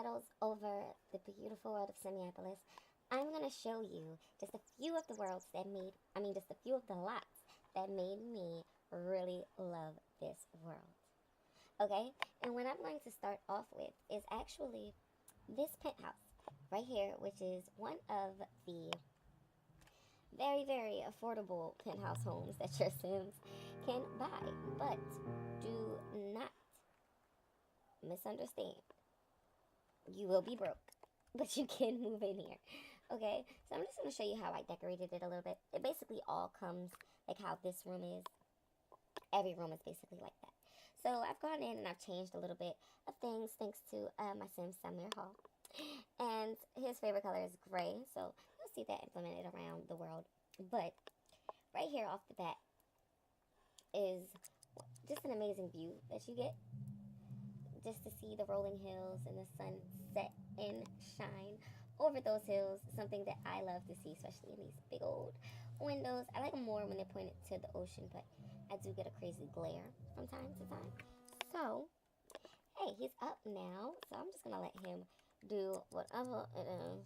settles over the beautiful world of SimMeapolis, I'm going to show you just a few of the worlds that made, just a few of the lots that made me really love this world. Okay, and what I'm going to start off with is actually this penthouse right here, which is one of the very, very affordable penthouse homes that your Sims can buy. But do not misunderstand. You will be broke, but you can move in here. Okay, so I'm just going to show you how I decorated it a little bit. It basically all comes like how this room is. Every room is basically like that. So I've gone in and I've changed a little bit of things thanks to my sim Samir Hall. And his favorite color is gray, so you'll see that implemented around the world. But right here off the bat is just an amazing view that you get. Just to see the rolling hills and the sun set and shine over those hills. Something that I love to see, especially in these big old windows. I like them more when they're pointed to the ocean, but I do get a crazy glare from time to time. So, hey, he's up now, so I'm just going to let him do whatever it is.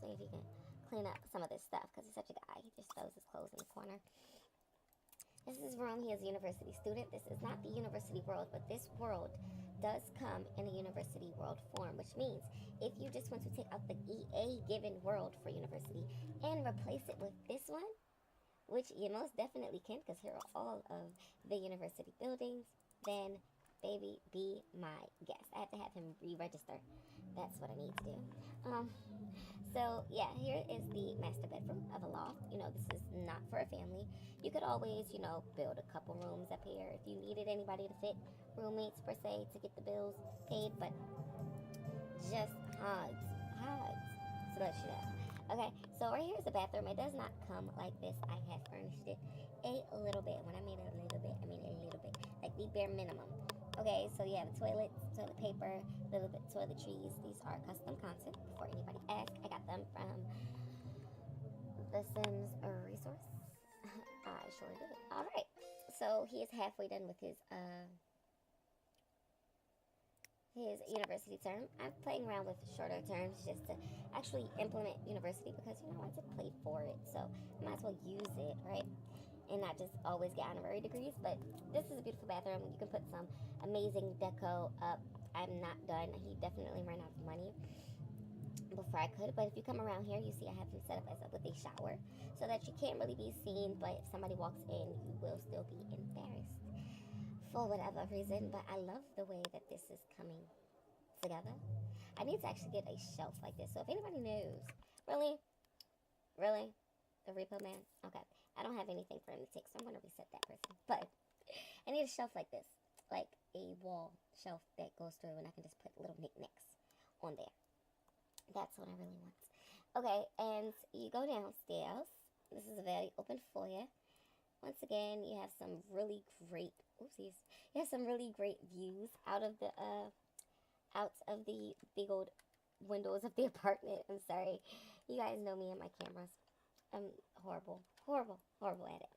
See if he can clean up some of this stuff, because he's such a guy. He just throws his clothes in the corner. This is his room. He is a university student. This is not the university world, but this world does come in a university world form, which means if you just want to take out the EA given world for university and replace it with this one, which you most definitely can, because here are all of the university buildings, then baby, be my guest. I have to have him re-register. That's what I need to do. So yeah, here is the master bedroom of a loft. This is not for a family. You could always, build a couple rooms up here if you needed anybody to fit, roommates per se, to get the bills paid, but just hogs, so let you know. Okay, so right here is the bathroom. It does not come like this. I have furnished it a little bit. When I mean a little bit, I mean a little bit, like the bare minimum. Okay, so you have a toilet, toilet paper, a little bit toiletries. These are custom content, before anybody asks. I got them from the Sims resource. I sure did. Alright, so he is halfway done with his university term. I'm playing around with shorter terms just to actually implement university, because I did play for it, so I might as well use it, right? And not just always get honorary degrees. But this is a beautiful bathroom. You can put some amazing deco up. I'm not done. He definitely ran out of money before I could, but if you come around here, you see I have him set up as with a shower, so that you can't really be seen, but if somebody walks in, you will still be embarrassed for whatever reason. But I love the way that this is coming together. I need to actually get a shelf like this, so if anybody knows, really, the repo man, okay, I don't have anything for him to take, so I'm going to reset that person, but I need a shelf like this, like a wall shelf that goes through, and I can just put little knickknacks on there. That's what I really want. Okay, and you go downstairs. This is a very open foyer. Once again, you have some really great, oopsies, you have some really great views out of the big old windows of the apartment. I'm sorry. You guys know me and my cameras. I'm horrible at it.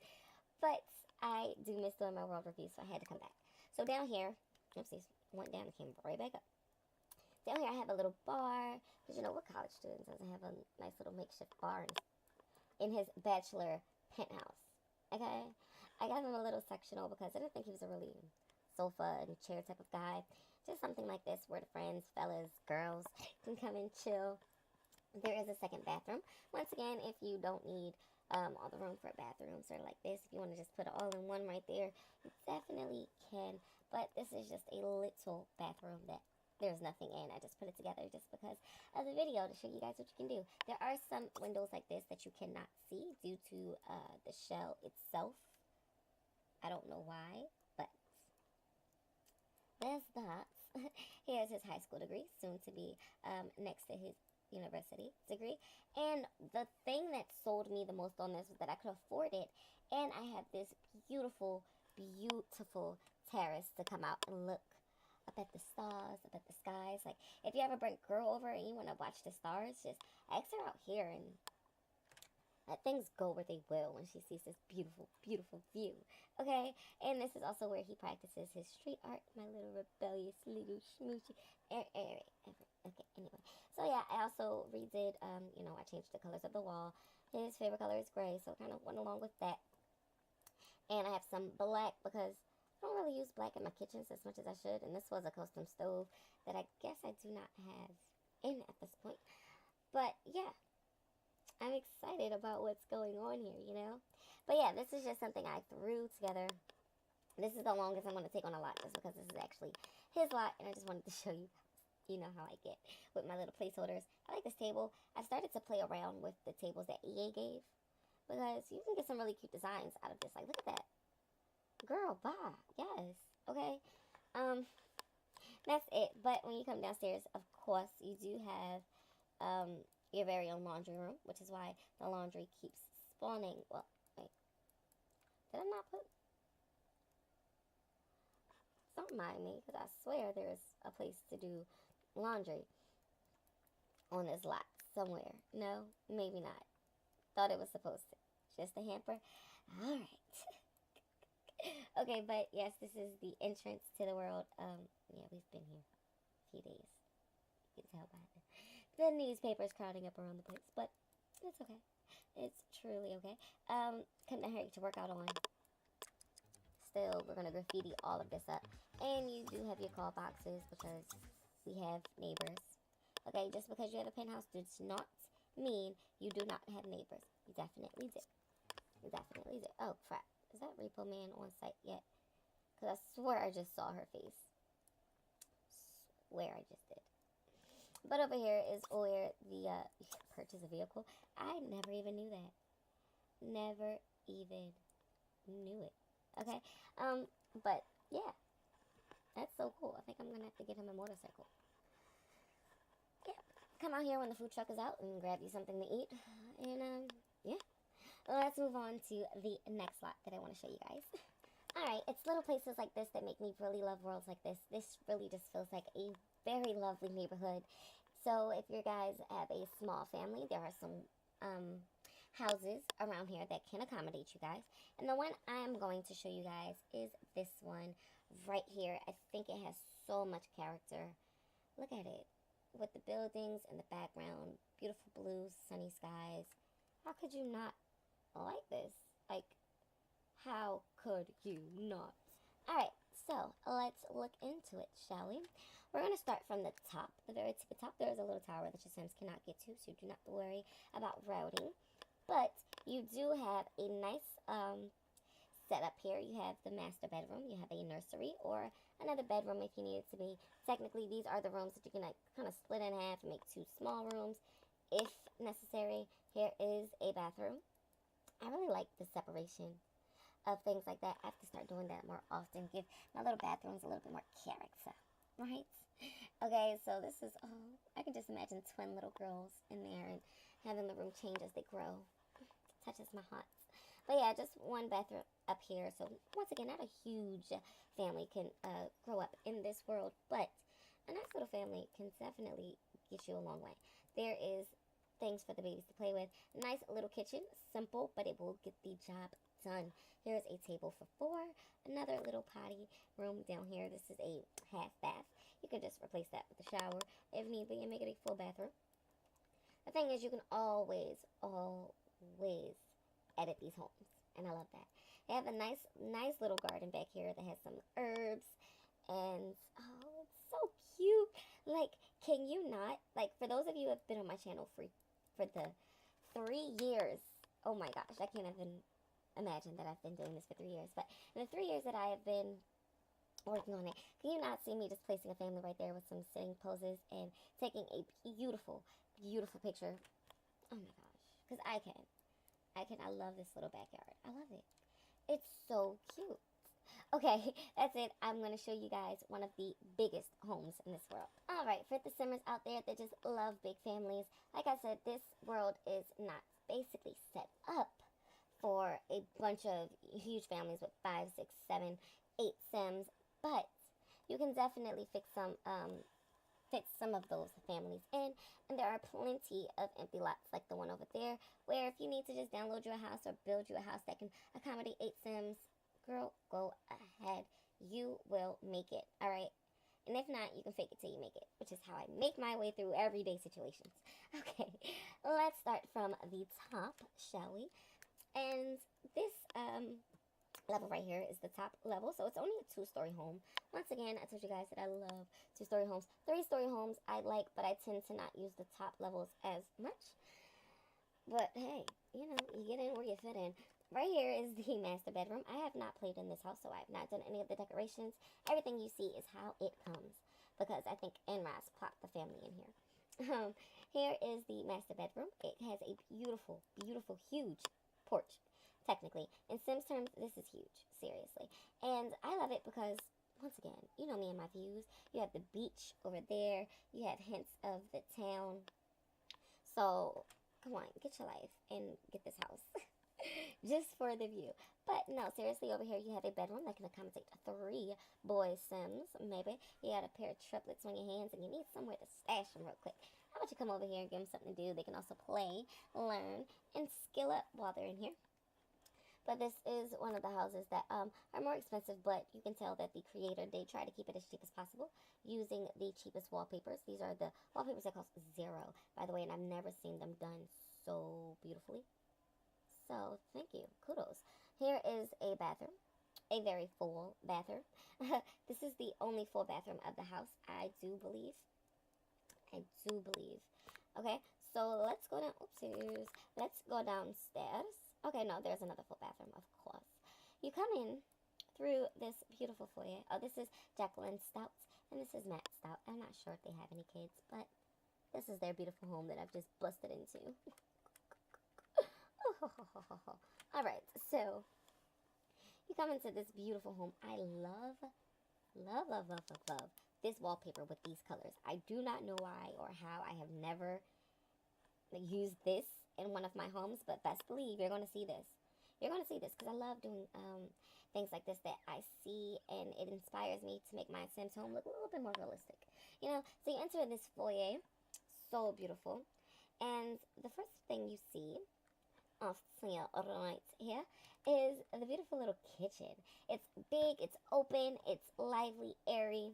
But I do miss doing my world reviews, so I had to come back. So down here, oopsies, went down and came right back up. Down here I have a little bar, because we're college students. Doesn't have a nice little makeshift bar in his bachelor penthouse. Okay? I got him a little sectional because I didn't think he was a really sofa and chair type of guy. Just something like this where the friends, fellas, girls can come and chill. There is a second bathroom. Once again, if you don't need all the room for a bathroom, sort of like this, if you want to just put it all in one right there, you definitely can. But this is just a little bathroom that there's nothing in. I just put it together just because of the video to show you guys what you can do. There are some windows like this that you cannot see due to the shell itself. I don't know why, but there's that. He has his high school degree, soon to be next to his university degree. And the thing that sold me the most on this was that I could afford it, and I have this beautiful terrace to come out and look up at the stars, up at the skies. Like, if you ever bring a girl over and you want to watch the stars, just ask her out here, and Let things go where they will when she sees this beautiful, beautiful view. Okay? And this is also where he practices his street art, my little rebellious little smoochy. Okay, anyway. So yeah, I also redid, I changed the colors of the wall. His favorite color is gray, so kind of went along with that. And I have some black because I don't really use black in my kitchens as much as I should. And this was a custom stove that I guess I do not have in at this point. But yeah, I'm excited about what's going on here. But yeah, this is just something I threw together. This is the longest I'm going to take on a lot just because this is actually his lot. And I just wanted to show you, how I get with my little placeholders. I like this table. I started to play around with the tables that EA gave because you can get some really cute designs out of this. Like, look at that. Girl, bye. Yes. Okay. That's it. But when you come downstairs, of course, you do have your very own laundry room, which is why the laundry keeps spawning. Well, wait. Did I not put? Don't mind me, because I swear there's a place to do laundry on this lot somewhere. No, maybe not. Thought it was supposed to. Just a hamper. All right. Okay, but yes, this is the entrance to the world. Yeah, we've been here a few days. You can tell by the newspapers crowding up around the place, but it's okay. It's truly okay. Couldn't hurt to work out on. Still, we're gonna graffiti all of this up, and you do have your call boxes because we have neighbors. Okay, just because you have a penthouse does not mean you do not have neighbors. You definitely do. You definitely do. Oh crap. Is that Repo Man on site yet? Because I swear I just saw her face. Swear I just did. But over here is where the purchase a vehicle. I never even knew that. Never even knew it. Okay? But yeah. That's so cool. I think I'm going to have to get him a motorcycle. Yeah. Come out here when the food truck is out and grab you something to eat. And, yeah. Let's move on to the next lot that I want to show you guys. Alright, it's little places like this that make me really love worlds like this. This really just feels like a very lovely neighborhood. So if you guys have a small family, there are some houses around here that can accommodate you guys. And the one I'm going to show you guys is this one right here. I think it has so much character. Look at it. With the buildings in the background, beautiful blues, sunny skies. How could you not like this? Like, how could you not? Alright, so let's look into it, shall we? We're going to start from the top. The very tip of the top, there is a little tower that your Sims cannot get to, so you do not have to worry about routing. But you do have a nice setup here. You have the master bedroom. You have a nursery or another bedroom if you need it to be. Technically, these are the rooms that you can kind of split in half and make two small rooms if necessary. Here is a bathroom. I really like the separation of things like that. I have to start doing that more often. Give my little bathrooms a little bit more character, right? Okay, so this is, I can just imagine twin little girls in there and having the room change as they grow. Touches my heart. But yeah, just one bathroom up here. So once again, not a huge family can grow up in this world, but a nice little family can definitely get you a long way. There is things for the babies to play with. Nice little kitchen, simple, but it will get the job done. Here's a table for 4. Another little potty room down here. This is a half bath. You can just replace that with a shower if need be and make it a full bathroom. The thing is, you can always edit these homes, and I love that. They have a nice little garden back here that has some herbs, and oh, it's so cute. Like, can you not, like, for those of you who have been on my channel for the 3 years, oh my gosh, I can't even imagine that I've been doing this for 3 years, but in the 3 years that I have been working on it, can you not see me just placing a family right there with some sitting poses and taking a beautiful, beautiful picture? Oh my gosh, because I love this little backyard. I love it. It's so cute. Okay, that's it. I'm going to show you guys one of the biggest homes in this world. Alright, for the Simmers out there that just love big families, like I said, this world is not basically set up for a bunch of huge families with 5, 6, 7, 8 Sims, but you can definitely fix some fit some of those families in. And there are plenty of empty lots like the one over there, where if you need to just download you a house or build you a house that can accommodate 8 Sims, girl, go ahead. You will make it, all right? And if not, you can fake it till you make it, which is how I make my way through everyday situations. Okay, let's start from the top, shall we? And this level right here is the top level, so it's only a 2-story home. Once again, I told you guys that I love 2-story homes. 3-story homes I like, but I tend to not use the top levels as much. But hey, you know, you get in where you fit in. Right here is the master bedroom. I have not played in this house, so I have not done any of the decorations. Everything you see is how it comes, because I think Enraz plopped the family in here. Here is the master bedroom. It has a beautiful, beautiful, huge porch, technically. In Sims terms, this is huge, seriously. And I love it because, once again, you know me and my views. You have the beach over there. You have hints of the town. So, come on, get your life and get this house. Just for the view. But no, seriously, over here you have a bedroom that can accommodate 3 boy Sims, maybe. You got a pair of triplets on your hands and you need somewhere to stash them real quick. How about you come over here and give them something to do? They can also play, learn, and skill up while they're in here. But this is one of the houses that are more expensive, but you can tell that the creator, they try to keep it as cheap as possible using the cheapest wallpapers. These are the wallpapers that cost $0, by the way, and I've never seen them done so beautifully. So, thank you. Kudos. Here is a bathroom. A very full bathroom. This is the only full bathroom of the house, I do believe. Okay, so let's go down. Oopsies. Let's go downstairs. Okay, no, there's another full bathroom, of course. You come in through this beautiful foyer. Oh, this is Jacqueline Stout, and this is Matt Stout. I'm not sure if they have any kids, but this is their beautiful home that I've just busted into. Alright, so you come into this beautiful home. I love this wallpaper with these colors. I do not know why or how. I have never used this in one of my homes, but best believe you're going to see this. You're going to see this because I love doing things like this that I see, and it inspires me to make my Sims home look a little bit more realistic. You know, so you enter this foyer, so beautiful, and the first thing you see off to your right here is the beautiful little kitchen. It's big, it's open, it's lively, airy.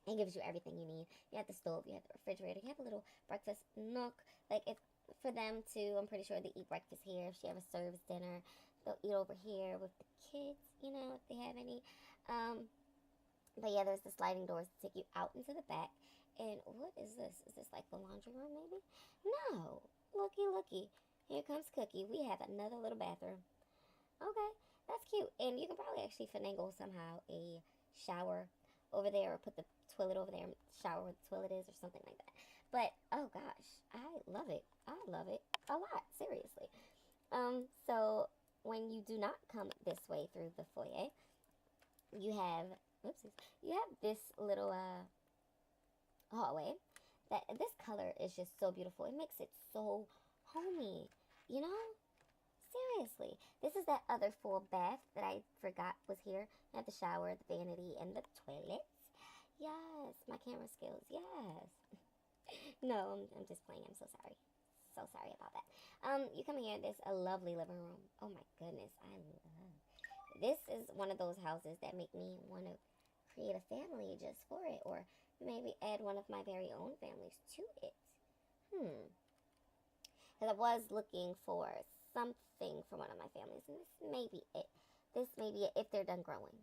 It gives you everything you need. You have the stove, you have the refrigerator, you have a little breakfast nook. Like, if for them to, I'm pretty sure they eat breakfast here. If she ever serves dinner, they'll eat over here with the kids, you know, if they have any. But yeah, there's the sliding doors to take you out into the back. And what is this? Is this like the laundry room, maybe? No. Looky. Here comes Cookie. We have another little bathroom. Okay, that's cute. And you can probably actually finagle somehow a shower over there, or put the toilet over there and shower where the toilet is, or something like that. But, oh gosh, I love it. I love it a lot, seriously. So when you do not come this way through the foyer, you have, you have this little hallway. This color is just so beautiful. It makes it so homey. You know? Seriously. This is that other full bath that I forgot was here. You have the shower, the vanity, and the toilets. Yes, my camera skills. Yes. No, I'm just playing. I'm so sorry. So sorry about that. You come in here. There's a lovely living room. Oh my goodness. I love. This is one of those houses that make me want to create a family just for it. Or maybe add one of my very own families to it. Because I was looking for something for one of my families, and this may be it. This may be it if they're done growing.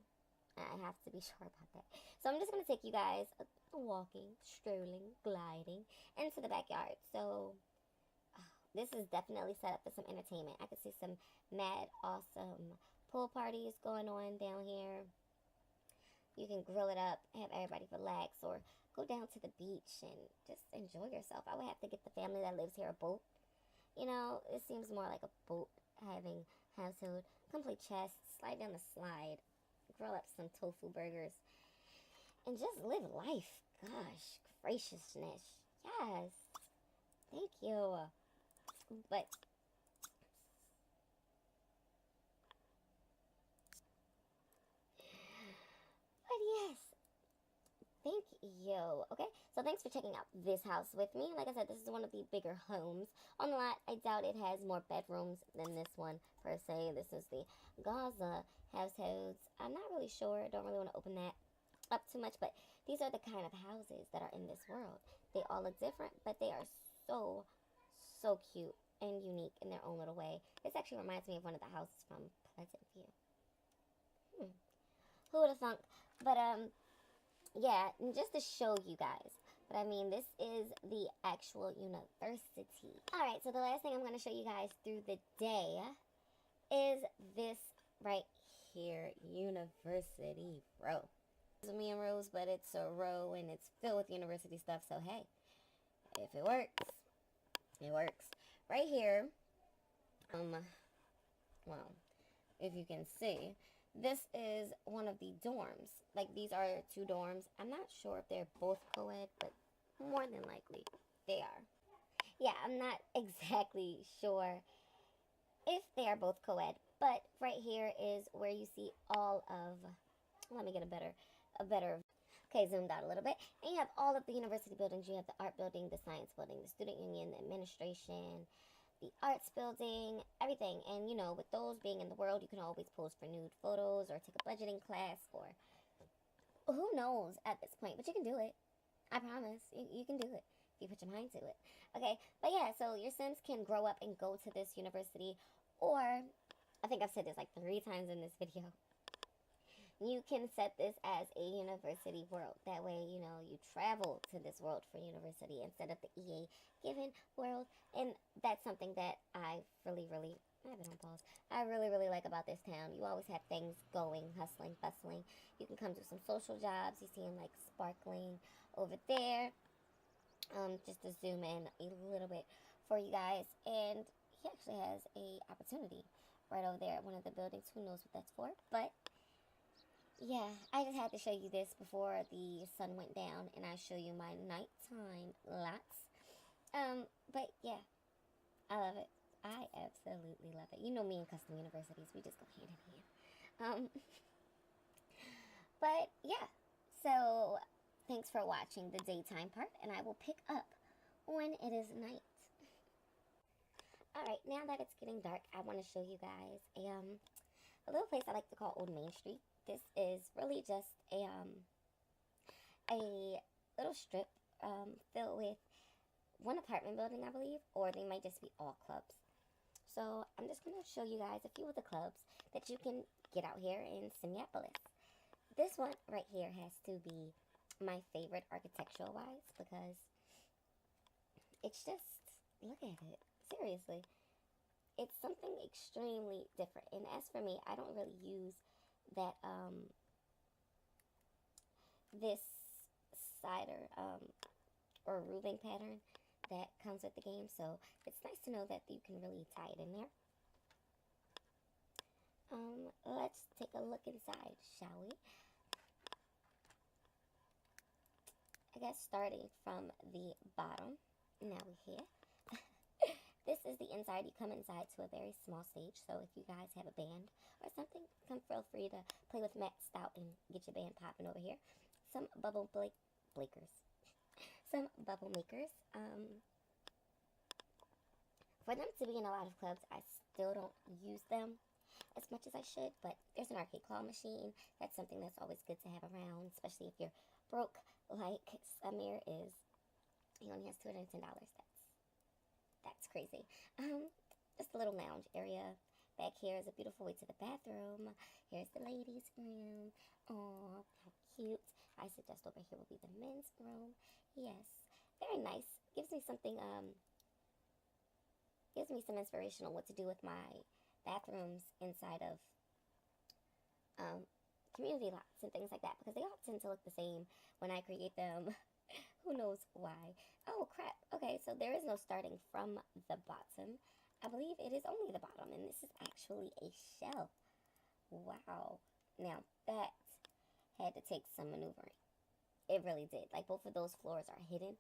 I have to be sure about that. So I'm just going to take you guys walking, strolling, gliding into the backyard. So this is definitely set up for some entertainment. I could see some mad awesome pool parties going on down here. You can grill it up, have everybody relax, or go down to the beach and just enjoy yourself. I would have to get the family that lives here a boat. You know, it seems more like a boat having household. Complete chest, slide down the slide, grill up some tofu burgers, and just live life. Gosh, graciousness. Yes. Thank you. But yes. Thank Yo, okay? So thanks for checking out this house with me. Like I said, this is one of the bigger homes on the lot. I doubt it has more bedrooms than this one, per se. This is the Gaza households. I'm not really sure. Don't really want to open that up too much, but these are the kind of houses that are in this world. They all look different, but they are so, so cute and unique in their own little way. This actually reminds me of one of the houses from Pleasant View. Who would have thunk? But, yeah, and just to show you guys. But I mean, this is the actual university. Alright, so the last thing I'm going to show you guys through the day is this right here, university row. It's me and Rose, but it's a row and it's filled with university stuff. So hey, if it works, it works. Right here, well, if you can see, this is one of the dorms. Like, these are two dorms. I'm not sure if they're both co-ed, but more than likely they are. Yeah, I'm not exactly sure if they are both co-ed, but right here is where you see all of, let me get a better, okay, zoomed out a little bit. And you have all of the university buildings. You have the art building, the science building, the student union, the administration, the arts building, everything. And, you know, with those being in the world, you can always pose for nude photos or take a budgeting class or who knows at this point. But you can do it. I promise. You can do it if you put your mind to it. Okay, but yeah, so your Sims can grow up and go to this university, or, I think I've said this like 3 times in this video, you can set this as a university world. That way, you know, you travel to this world for university instead of the EA given world. And that's something that I really, I have it on pause. I really, like about this town. You always have things going, hustling, bustling. You can come do some social jobs. You see them like sparkling over there. Just to zoom in a little bit for you guys. And he actually has a opportunity right over there at one of the buildings. Who knows what that's for, but yeah, I just had to show you this before the sun went down, and I show you my nighttime lots. But yeah, I love it. I absolutely love it. You know me and custom universities, we just go hand in hand. But yeah, so thanks for watching the daytime part, and I will pick up when it is night. Alright, now that it's getting dark, I want to show you guys a little place I like to call Old Main Street. This is really just a little strip filled with one apartment building, I believe, or they might just be all clubs. So I'm just going to show you guys a few of the clubs that you can get out here in SimMeapolis. This one right here has to be my favorite architectural-wise because it's just, look at it, seriously. It's something extremely different. And as for me, I don't really use that this cider or roofing pattern that comes with the game, so it's nice to know that you can really tie it in there. Let's take a look inside, shall we? I guess starting from the bottom, now we're here. This is the inside. You come inside to a very small stage, so if you guys have a band or something, feel free to play with Matt Stout and get your band popping over here. Some bubble breakers. Some bubble makers. For them to be in a lot of clubs, I still don't use them as much as I should, but there's an arcade claw machine. That's something that's always good to have around, especially if you're broke like Samir is. He only has $210. That's crazy. Just a little lounge area. Back here is a beautiful way to the bathroom. Here's the ladies' room. Oh, how cute. I suggest over here will be the men's room. Yes, very nice. Gives me something, gives me some inspiration on what to do with my bathrooms inside of community lots and things like that, because they all tend to look the same when I create them. Who knows why? Oh, crap. Okay, so there is no starting from the bottom. I believe it is only the bottom, and this is actually a shelf. Wow. Now, that had to take some maneuvering. It really did. Like, both of those floors are hidden.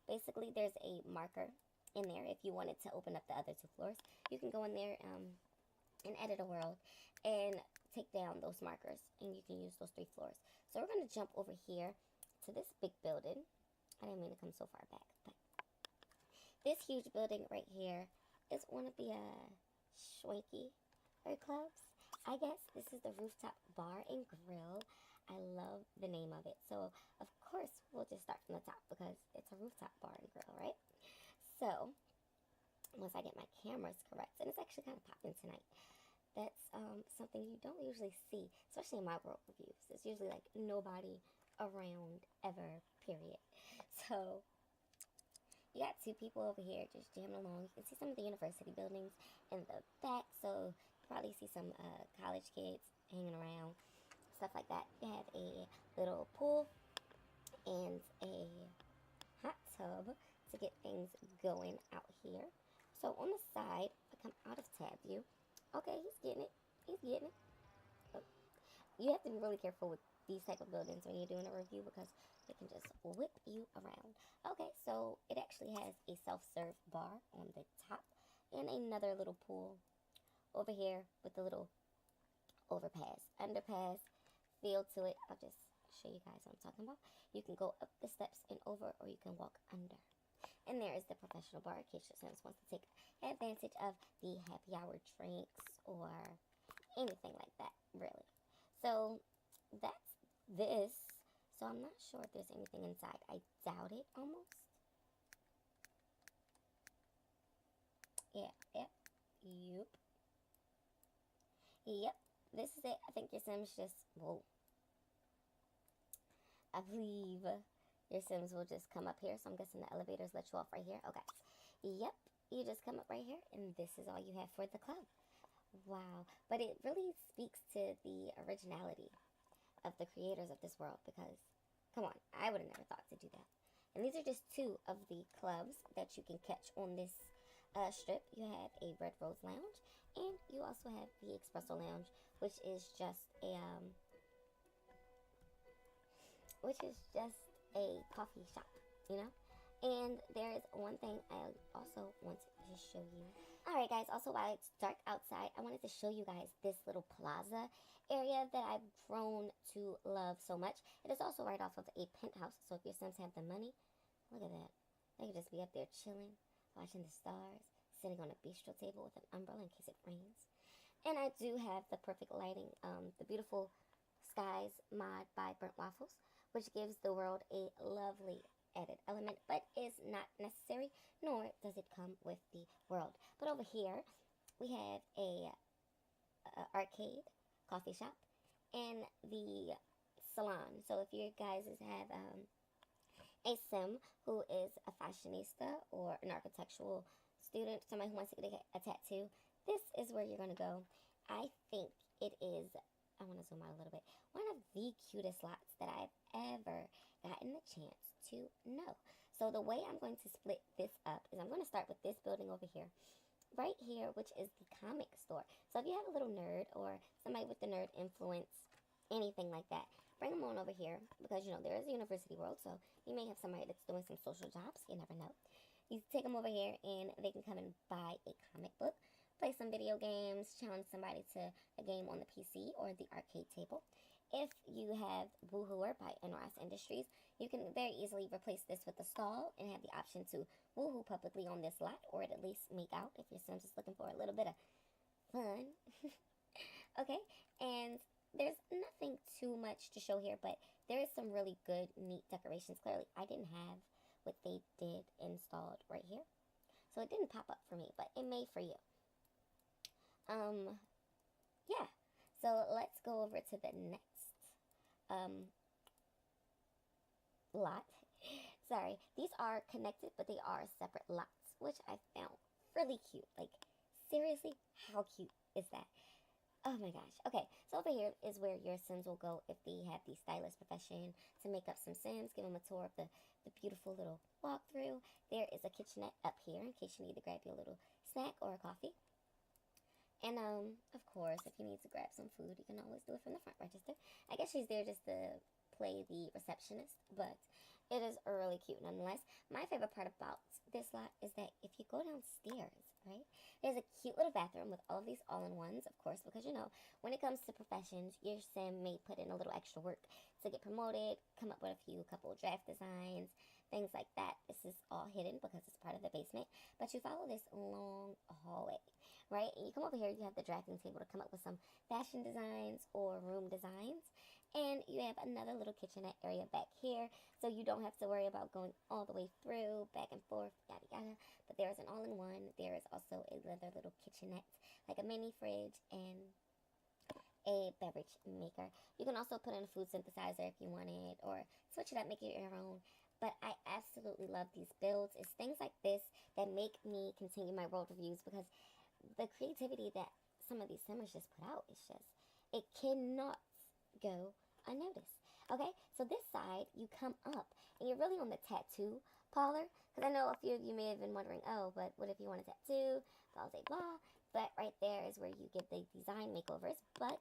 Basically, there's a marker in there. If you wanted to open up the other 2 floors, you can go in there and edit a world and take down those markers, and you can use those 3 floors. So we're going to jump over here to this big building. I didn't mean to come so far back, but this huge building right here is one of the Schwanky clubs. I guess this is the Rooftop Bar and Grill. I love the name of it. So, of course, we'll just start from the top because it's a rooftop bar and grill, right? So, once I get my cameras correct, and it's actually kind of popping tonight, that's something you don't usually see, especially in my world reviews. It's usually like nobody around ever, period. So, you got two people over here just jamming along. You can see some of the university buildings in the back, so you probably see some college kids hanging around, stuff like that. You have a little pool and a hot tub to get things going out here. So on the side, if I come out of tab view, okay, he's getting it. He's getting it. Oh. You have to be really careful with these type of buildings when you're doing a review because they can just whip you around. Okay, so it actually has a self-serve bar on the top and another little pool over here with the little underpass feel to it. I'll just show you guys what I'm talking about. You can go up the steps and over, or you can walk under. And there is the professional bar in case your Sims wants to take advantage of the happy hour drinks or anything like that, really. So that's this. So I'm not sure if there's anything inside. I doubt it almost. Yeah, yep, yep. This is it. I think your Sims just, whoa. I believe your Sims will just come up here. So I'm guessing the elevators let you off right here. Okay. Yep. You just come up right here. And this is all you have for the club. Wow. But it really speaks to the originality of the creators of this world. Because, come on. I would have never thought to do that. And these are just two of the clubs that you can catch on this strip. You have a Red Rose Lounge. And you also have the Espresso Lounge. Which is just a coffee shop, you know? And there is one thing I also want to show you. Alright guys, also while it's dark outside, I wanted to show you guys this little plaza area that I've grown to love so much. It is also right off of a penthouse, so if your Sims have the money, look at that. They could just be up there chilling, watching the stars, sitting on a bistro table with an umbrella in case it rains. And I do have the perfect lighting, the Beautiful Skies mod by Burnt Waffles, which gives the world a lovely added element, but is not necessary, nor does it come with the world. But over here, we have a arcade, coffee shop, and the salon. So if you guys have a Sim who is a fashionista or an architectural student, somebody who wants to get a tattoo, this is where you're going to go. I think it is, I want to zoom out a little bit, one of the cutest lots that I've ever gotten the chance to know. So the way I'm going to split this up is I'm going to start with this building over here. Right here, which is the comic store. So if you have a little nerd or somebody with the nerd influence, anything like that, bring them on over here because, you know, there is a university world. So you may have somebody that's doing some social jobs. You never know. You take them over here and they can come and buy a comic book, play some video games, challenge somebody to a game on the PC or the arcade table. If you have Woohooer by NRS Industries, you can very easily replace this with a stall and have the option to woohoo publicly on this lot, or at least make out if your Sims is looking for a little bit of fun. Okay, and there's nothing too much to show here, but there is some really good, neat decorations. Clearly, I didn't have what they did installed right here, so it didn't pop up for me, but it may for you. Yeah, so let's go over to the next lot. Sorry, these are connected, but they are separate lots, which I found really cute. Like, seriously, how cute is that? Oh my gosh. Okay, so over here is where your Sims will go if they have the stylist profession to make up some Sims. Give them a tour of the beautiful little walkthrough. There is a kitchenette up here in case you need to grab your little snack or a coffee. And, of course, if you need to grab some food, you can always do it from the front register. I guess she's there just to play the receptionist, but it is really cute nonetheless. My favorite part about this lot is that if you go downstairs, right? There's a cute little bathroom with all of these all-in-ones, of course, because when it comes to professions, your sim may put in a little extra work to get promoted, come up with a couple of draft designs, things like that. This is all hidden because it's part of the basement, but you follow this long hallway, right? And you come over here, you have the drafting table to come up with some fashion designs or room designs. And you have another little kitchenette area back here, so you don't have to worry about going all the way through, back and forth, yada yada. But there's an all-in-one. There is also another little kitchenette, like a mini fridge and a beverage maker. You can also put in a food synthesizer if you wanted, or switch it up, make it your own. But I absolutely love these builds. It's things like this that make me continue my world reviews, because the creativity that some of these simmers just put out is just, it cannot go unnoticed. Okay, so this side, you come up, and you're really on the tattoo parlor, because I know a few of you may have been wondering, oh, but what if you want a tattoo, blah, blah, blah. But right there is where you get the design makeovers. But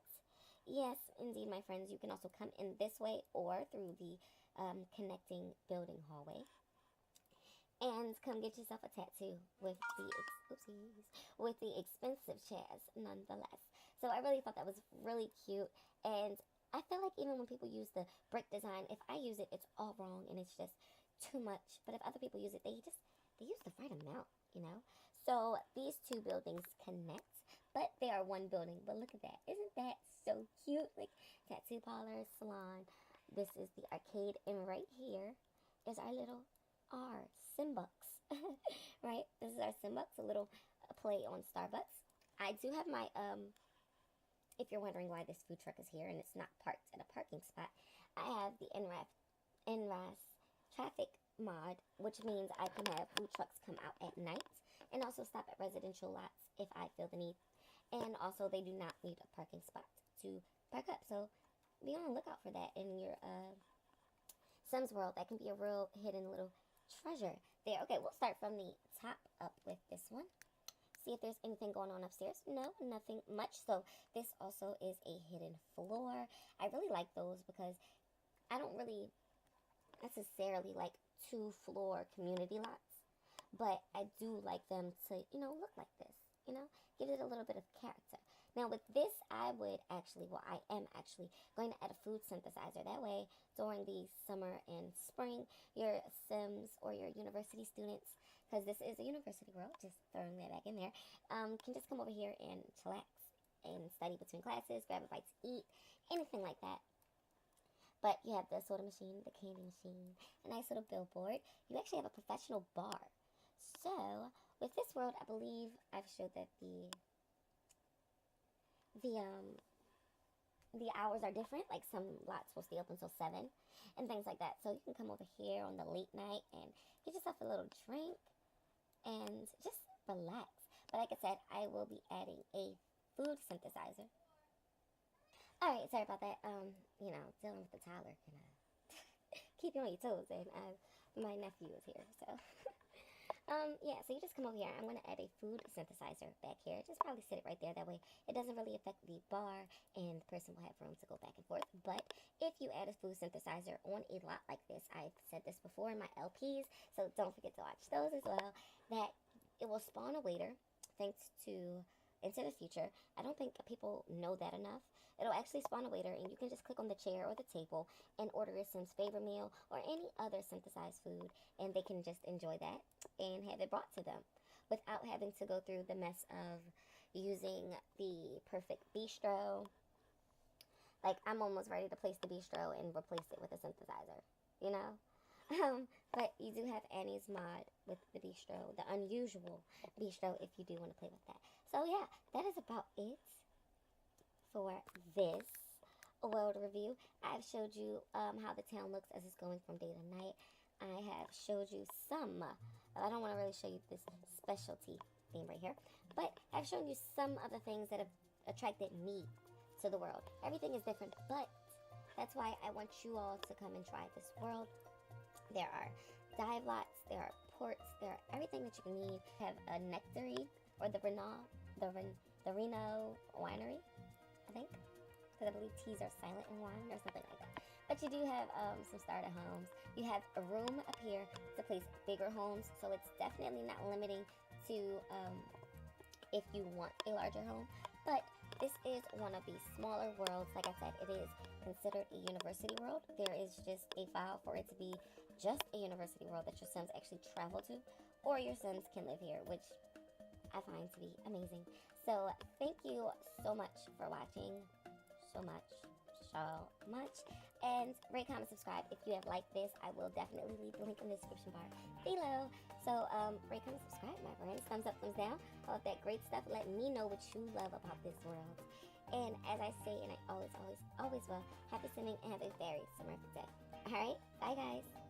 yes, indeed, my friends, you can also come in this way or through the connecting building hallway and come get yourself a tattoo with the expensive chairs nonetheless. So I really thought that was really cute, and I feel like even when people use the brick design, if I use it, it's all wrong and it's just too much. But if other people use it, they use the right amount. So these two buildings connect, but they are one building. But look at that. Isn't that so cute? Like, tattoo parlor, salon. This is the arcade, and right here is our little SimBucks, right? This is our SimBucks, a little play on Starbucks. I do have my, if you're wondering why this food truck is here and it's not parked at a parking spot, I have the NRAS traffic mod, which means I can have food trucks come out at night and also stop at residential lots if I feel the need. And also, they do not need a parking spot to park up, so be on the lookout for that in your Sims world. That can be a real hidden little treasure there. Okay, we'll start from the top up with this one. See if there's anything going on upstairs. No, nothing much. So this also is a hidden floor. I really like those because I don't really necessarily like 2-floor community lots, but I do like them to, look like this, give it a little bit of character. Now with this, I am actually going to add a food synthesizer. That way, during the summer and spring, your Sims or your university students, because this is a university world, just throwing that back in there, can just come over here and chillax and study between classes, grab a bite to eat, anything like that. But you have the soda machine, the candy machine, a nice little billboard. You actually have a professional bar. So with this world, I believe I've showed that the hours are different. Like, some lots will stay open until 7 and things like that. So you can come over here on the late night and get yourself a little drink and just relax. But like I said, I will be adding a food synthesizer. Alright, sorry about that. Dealing with the toddler can keep you on your toes, and my nephew is here, so yeah, so you just come over here. I'm going to add a food synthesizer back here. Just probably sit it right there. That way it doesn't really affect the bar, and the person will have room to go back and forth. But if you add a food synthesizer on a lot like this, I've said this before in my LPs, so don't forget to watch those as well, that it will spawn a waiter thanks to into the future. I don't think people know that enough. It'll actually spawn a waiter, and you can just click on the chair or the table and order your Sim's favorite meal or any other synthesized food, and they can just enjoy that and have it brought to them without having to go through the mess of using the perfect bistro. Like, I'm almost ready to place the bistro and replace it with a synthesizer, but you do have Annie's mod with the bistro, the unusual bistro, if you do want to play with that. So yeah, that is about it for this world review. I've showed you how the town looks as it's going from day to night. I have showed you some, I don't want to really show you this specialty thing right here, but I've shown you some of the things that have attracted me to the world. Everything is different, but that's why I want you all to come and try this world. There are dive lots, there are ports, there are everything that you can need. You have a nectary, or the Reno winery, I think, because I believe T's are silent in wine or something like that. But you do have some starter homes. You have a room up here to place bigger homes, so it's definitely not limiting to if you want a larger home. But this is one of the smaller worlds. Like I said, it is considered a university world. There is just a file for it to be just a university world that your sons actually travel to, or your sons can live here, which I find to be amazing. So thank you so much for watching. So much. And rate, comment, subscribe. If you have liked this, I will definitely leave the link in the description bar below. So rate, comment, subscribe, my friends. Thumbs up, thumbs down. All of that great stuff. Let me know what you love about this world. And as I say, and I always will, happy simming and have a very summer day. Alright, bye guys.